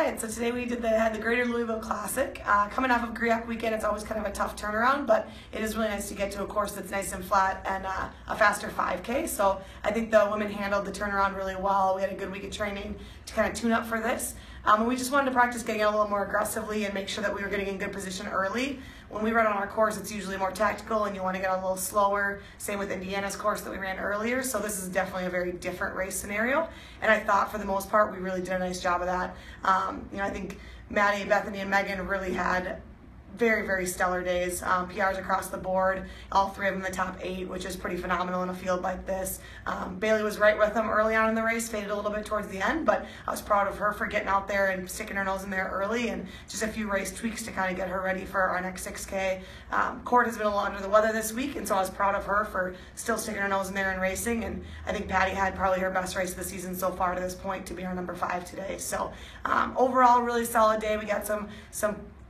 right, so today we had the Greater Louisville Classic. Coming off of GRIAC weekend, it's always kind of a tough turnaround, but it is really nice to get to a course that's nice and flat and a faster 5K. So I think the women handled the turnaround really well. We had a good week of training to kind of tune up for this. And we just wanted to practice getting out a little more aggressively and make sure that we were getting in good position early. When we run on our course, it's usually more tactical and you want to get a little slower. Same with Indiana's course that we ran earlier. So this is definitely a very different race scenario. And I thought for the most part, we really did a nice job of that. I think Maddie, Bethany, and Megan really had very, very stellar days. PRs across the board, all three of them in the top 8, which is pretty phenomenal in a field like this. Bailey was right with them early on in the race, faded a little bit towards the end, but I was proud of her for getting out there and sticking her nose in there early, and just a few race tweaks to kind of get her ready for our next 6K. Court has been a little under the weather this week, and so I was proud of her for still sticking her nose in there and racing, and I think Patty had probably her best race of the season so far to this point to be our number 5 today. So overall, really solid day. We got some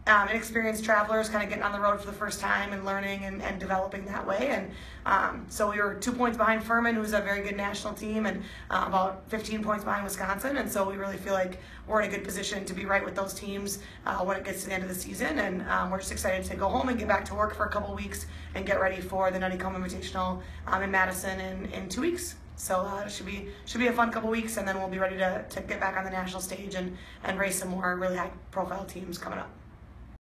inexperienced travelers kind of getting on the road for the first time and learning and developing that way. And so we were 2 points behind Furman, who's a very good national team, and about 15 points behind Wisconsin. And so we really feel like we're in a good position to be right with those teams when it gets to the end of the season. And we're just excited to go home and get back to work for a couple weeks and get ready for the Nutty-Comb Invitational in Madison in 2 weeks. So it should be a fun couple weeks, and then we'll be ready to get back on the national stage and race some more really high-profile teams coming up.